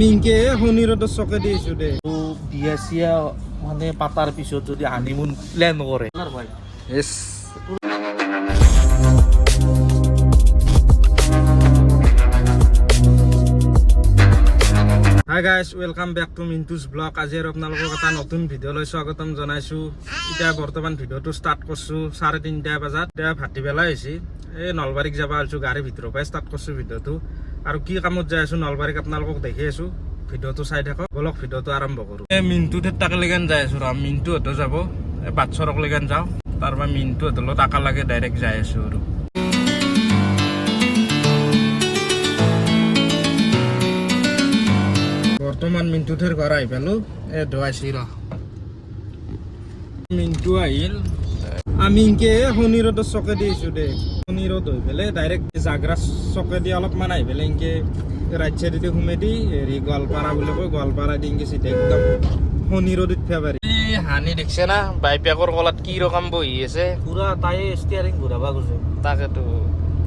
মিংকে শনিৰত চকে দিছো দে বিয়া চিয়া মানে পাতাৰ পিছত যদি হানিমুন প্লেন কৰে yes hi guys welcome back to Mintu's blog. আজি আৰু আপোনালোকক এটা নতুন ভিডিঅ'লৈ স্বাগতম জনাইছো। এতিয়া বৰ্তমান ভিডিঅ'টো ষ্টাৰ্ট কৰিছো 3:30 বজাত। এতিয়া ভাটিবেলা হৈছে, এই নলবাৰীক যাব আছো, গাড়ীৰ ভিতৰৰ পৰাই ষ্টাৰ্ট কৰিছো ভিডিঅ'টো। আৰু কি কামত যাই আছো নলবাৰীক আপোনালোকক দেখি আছো, ভিডিঅ'টো চাই থাকক। বলক ভিডিঅ'টো আৰম্ভ কৰো। এই মিন্টুত তাকলেগান যাই আছো, মিন্টু হতো যাব, এই বাটচৰক লেগান যাওঁ, তাৰপৰা মিন্টু হতৰ লগত আকা লাগে ডাইৰেক্ট যাই আছো। আৰু বৰ্তমান মিন্টুথেৰ ঘৰ আহি পালো, এই ধোৱাইছি ৰ মিন্টু আহিল। আমি ইনকে শনিৰত চকে দিছো দে, শনিৰত হৈ পেলাই ডাইৰেক্ট জাগৰা চকে দি অলপমান আহি পেলাই ইনকে ৰাইট চাইডেদি সোমাই দি হেৰি গোৱালপাৰা বুলি কয়, গোৱালপাৰা দি ইনকে চিধা একদম শনিৰত উঠিব পাৰি। হানি দেখছে না বাইপেকৰ কলাত কি ৰকম বহি আছে, পুৰা তাই ষ্টিয়াৰিং ঘূৰাবা গৈছে। তাকেতো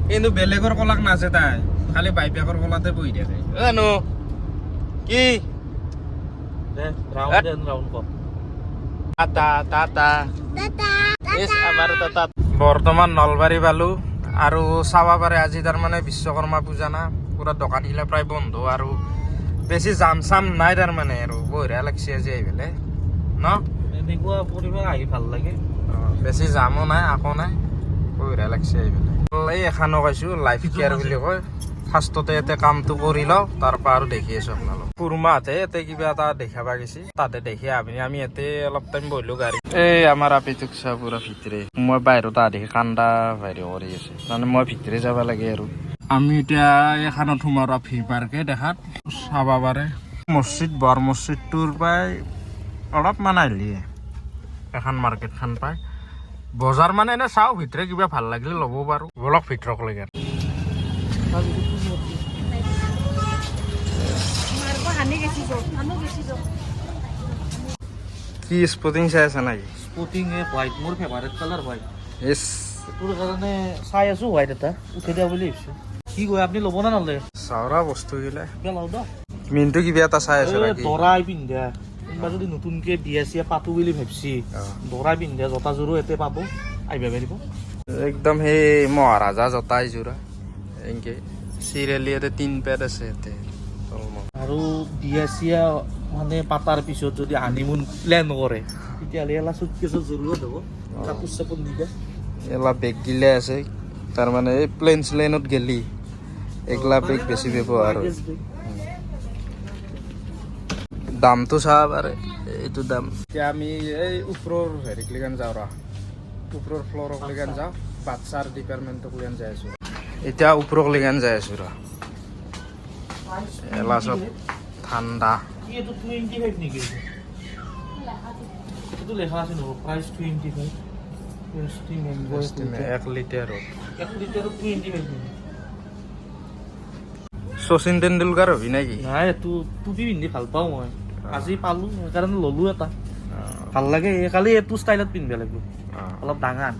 কিন্তু বেলেগৰ কলাক নাচে, তাই খালি বাইপেকৰ কলাতে বহি থাকে। জানো কি বৰ্তমান নলবাৰী পালো। আৰু চাব পাৰে আজি তাৰমানে বিশ্বকৰ্মা পূজা না, পুৰা দোকানগিলা প্ৰায় বন্ধ আৰু বেছি জাম চাম নাই তাৰমানে। আৰু বঢ়িয়া লাগছে আজি আহি পেলাই ন, এনেকুৱা পৰিৱেশ আহি ভাল লাগে। বেছি জামো নাই আকৌ নাই, বঢ়িয়া লাগছে আহি পেলাই। এই এখানো কৈছো লাইফ কেয়াৰ বুলি কয়। ফাৰ্ষ্টতে ইয়াতে কামটো কৰি লওঁ, তাৰপৰা আৰু দেখি আছো আপোনালোক। কুৰমাহঁতে ইয়াতে কিবা এটা দেখাবা গৈছে, তাতে দেখি আমি ইয়াতে অলপ টাইম বহিলো গাড়ী। এই আমাৰ আপিটোক চা পুৰা ভিতৰে, মই বাহিৰত দেখি কান্দা বাহিৰ কৰি আছে, মানে মই ভিতৰে যাব লাগে। আৰু আমি এতিয়া এখানত সোমাৰ ফি পাৰ্কে দেখাত চাব পাৰে। মছজিদ বৰ মছজিদটোৰ পৰাই অলপমান আহিলে এখন মাৰ্কেট খান পায়, বজাৰ মানে এনে চাওঁ, ভিতৰে কিবা ভাল লাগিলে ল'ব পাৰো। বলক ভিতৰক লাগে। কি স্পটিং চাই আছে নাকি? স্পটিং হোৱাইট, মোৰ ফেভাৰেট কালাৰ হোৱাইট। ইয়েছ, তোৰ কাৰণে চাই আছো হোৱাইট এটা উঠাই দিয়া বুলি ভাবিছো। কি কয় আপুনি ল'ব না নলয়? চাওৰা বস্তু গিলা লওঁ দা। মিনটো কিবা এটা চাই আছে নাকি? দৰাই পিন্ধা কোনোবা যদি নতুনকে বিয়া চিয়া পাতো বুলি ভাবছি, দৰাই পিন্ধা জোতাযোৰো ইয়াতে পাব, আহিব পাৰিব। একদম সেই মহাৰাজা জোতা এযোৰা এনেকে চিৰিয়েলি ইয়াতে 3 পেড আছে ইয়াতে। আৰু বিয়া চিয়া মানে পাতাৰ পিছত যদি হানিমুন প্লেন কৰে, তেতিয়াহ'লে এলা চুটকেছৰ জৰুৰত হ'ব, কাপোৰ চাপোৰ নিবা। এলা বেগ গিলা আছে, তাৰমানে এই প্লেন শ্লেনত গেলি এগলা বেগ বেছি ব্যৱহাৰ হয়। দামটো চাব পাৰে, এইটো দাম। এতিয়া আমি এই ওপৰৰ হেৰিক লেগান যাওঁ, ওপৰৰ ফ্ল'ৰক লেগান যাওঁ, বাচ্চাৰ ডিপাৰ্টমেণ্টক লেগান যাই আছো। এতিয়া ওপৰক লেগান যাই আছো ৰ। এলা চব ঠাণ্ডা। এইটো 25 নেকি? এইটো লেখা আছে নহয়, প্ৰাইচ 25। 1 লিটাৰ 1 লিটাৰত 25 নেকি? শচীন তেণ্ডুলকাৰ হবি নেকি? নাই, এইটো টুপি পিন্ধি ভাল পাওঁ মই, আজি পালোঁ সেইকাৰণে ল'লোঁ এটা। ভাল লাগে, কালি এইটো ষ্টাইলত পিন্ধিব লাগিব, অলপ ডাঙৰ।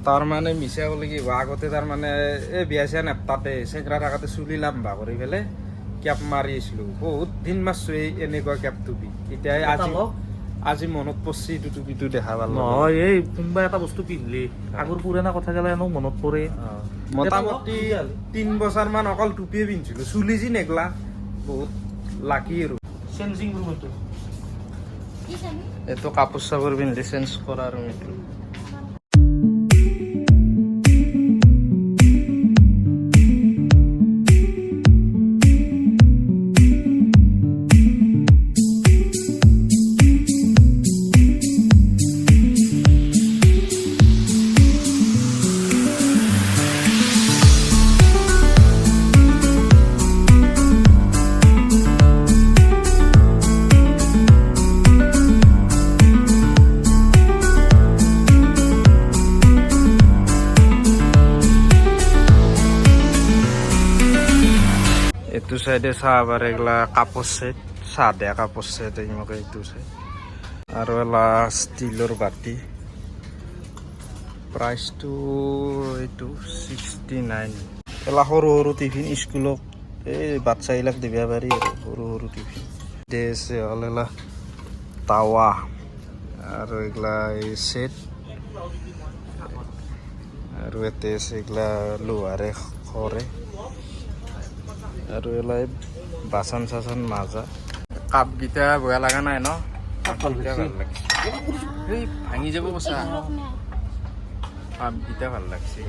তাৰমানে মিছা ক'লে কি হ'ব, আগতে তাৰমানে এই বিয়া চিয়া নেপতাতে চেকৰা থাকাতে চুলি লাম্বা কৰি পেলাই কেপ মাৰি আছিলো, বহুত দিন মাৰছো এই এনেকুৱা কেপ টুপি। এতিয়া আজি মনত পৰছি এইটো টুপিটো দেখা পালো। নহয়, এই কোনোবা এটা বস্তু পিন্ধিলি আগৰ পুৰণা কথা গেলা এনেও মনত পৰে। মোটামুটি 3 বছৰমান অকল টুপিয়ে পিন্ধিছিলো, চুলি যি নেগলা, বহুত লাকি। আৰু চেঞ্জিং ৰুম এইটো কাপোৰ চাপোৰ পিন্ধিলে চেঞ্জ কৰা আৰু এইটো। এইটো চাইডে চাহ পাৰে এগলা কাপোৰ ছেট, চাহ দিয়া কাপোৰ ছেট এইমকে এইটো চাই। আৰু এলা ষ্টিলৰ বাতি, প্ৰাইচটো এইটো 69। এলা সৰু সৰু টিফিন স্কুলত এই বাচ্চাগিলাক দিবা পাৰি আৰু সৰু সৰু টিফিন আছে হ'ল এলা তাৱা আৰু এইগিলা এই ছেট আৰু ইয়াতে আছে এইগিলা লোহাৰে খৰে আৰু এলা বাচন চাচন মাজা কাপকেইটা বেয়া লগা নাই ন কাপকেইটা ভাল লাগছে এই ভাঙি যাব কৈছা কাপকেইটা ভাল লাগছে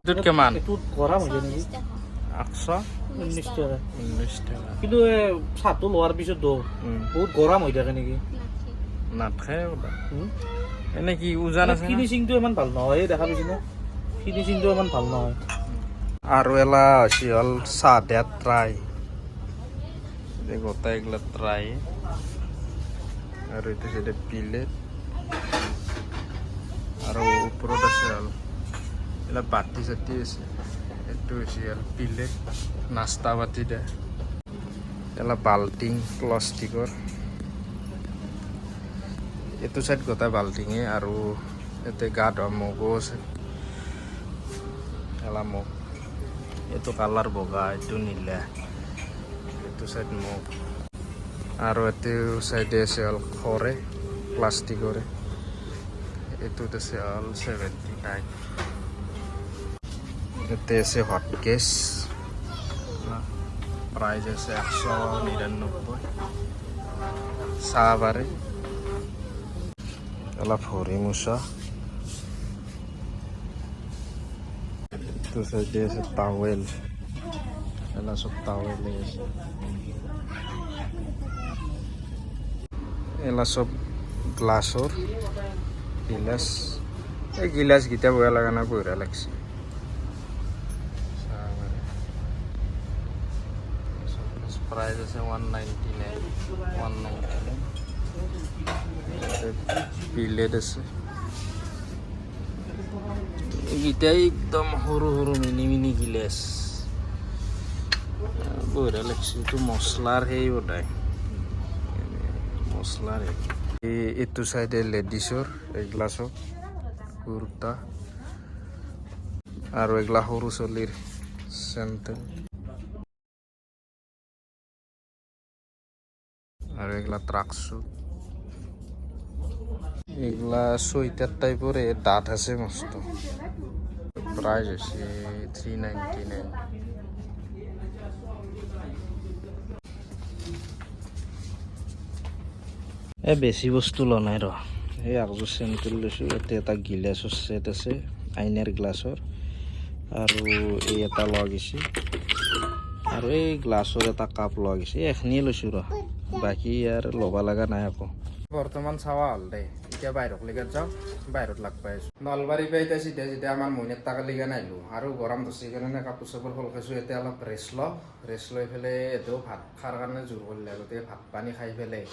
এইটোত কিমান এইটোত গৰম হৈ যায় নেকি 819 টকা টাকা কিন্তু চাহটো লোৱাৰ পিছত বহুত গৰম হৈ থাকে নেকি নাথাকে এনে কি উজান আছে ফিনিচিংটো ইমান ভাল নহয় দেখা পাইছি না ফিনিচিংটো ইমান ভাল নহয় আৰু এলা হৈছে হ'ল চাহ দিয়া ট্ৰাই গোটাই এগুলা ট্ৰাই আৰু এইটো চাইডে প্লেট আৰু ওপৰত আছে হ'ল এলা বাতি চাতি আছে এইটো হৈছে হ'ল প্লেট নাস্তা বাতি দে এলা বাল্টিং প্লাষ্টিকৰ এইটো চাইড গোটাই বাল্টিঙে আৰু ইয়াতে গা ধোৱা মগো আছে এলা মগ এইটো কালাৰ বগা এইটো নীলা এইটো চাইড মগ আৰু এইটো চাইডে আছে হ'ল খৰে প্লাষ্টিকৰে এইটোত আছে হ'ল 79 ইয়াতে আছে হট গেছ প্ৰাইজ আছে 199 চাহ বাৰে অলপ ভৰি মোচা এইটো চাইডে আছে টাৱেল এলা চব টাৱেলে আছে এলা চব গ্লাছৰ গিলাচ এই গিলাচকেইটা বেয়া লগা নাই বঢ়িয়া লাগছে প্ৰাইজ আছে 199 প্লেট আছে এইকেইটাই একদম সৰু সৰু মিনি মিনি গিলাচ বঢ়িয়া লাগছে এইটো মছলাৰ সেই বটাই মছলাৰ এইটো চাইডে লেডিছৰ এইগিলা চব কুৰ্তা আৰু এইগিলা সৰু চলিৰ চেণ্ডেল আৰু এইগিলা ট্ৰাক শ্বুট এইগিলা চুইটাৰ টাইপৰ ডাঠ আছে মস্ত প্ৰাইজ হৈছে 399 বেছি বস্তু লোৱা নাই এই আগযোৰ চেণ্ডেল লৈছোঁ ইয়াতে এটা গিলাচৰ ছেট আছে আইনাৰ গ্লাছৰ আৰু এই এটা লোৱা গৈছে আৰু এই গ্লাছৰ এটা কাপ লোৱা গৈছে এইখিনিয়ে লৈছোঁ বাকী আৰু ল'ব লগা নাই আকৌ বৰ্তমান চাৱা হ'ল দেই এতিয়া বাহিৰত লেগত যাওঁ বাহিৰত লগ পাই আছোঁ নলবাৰীৰ পৰা এতিয়া চিধা চিধা আমাৰ মইনাৰ টাকা লেগা নাহিলোঁ আৰু গৰম ধৰিছে কাৰণে কাপোৰ চাপোৰ সলকাইছোঁ এতিয়া অলপ ৰেষ্ট লৈ পেলাই এইটো ভাত খোৱাৰ কাৰণে জোৰ কৰিলে গতিকে ভাত পানী খাই পেলাই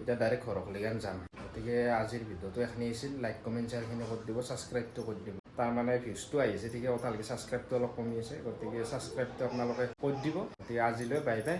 এতিয়া ডাইৰেক্ট ঘৰত লেগান যাম গতিকে আজিৰ ভিডিঅ'টো এইখিনি আছিল লাইক কমেণ্ট শ্বেয়াৰখিনি কৰি দিব ছাবস্ক্ৰাইবটো কৰি দিব তাৰমানে ভিউজটো আহিছে ঠিকে কথা ছাবস্ক্ৰাইবটো অলপ কমি আছে গতিকে ছাবস্ক্ৰাইবটো আপোনালোকে কৰি দিব গতিকে আজিলৈ বাই বাই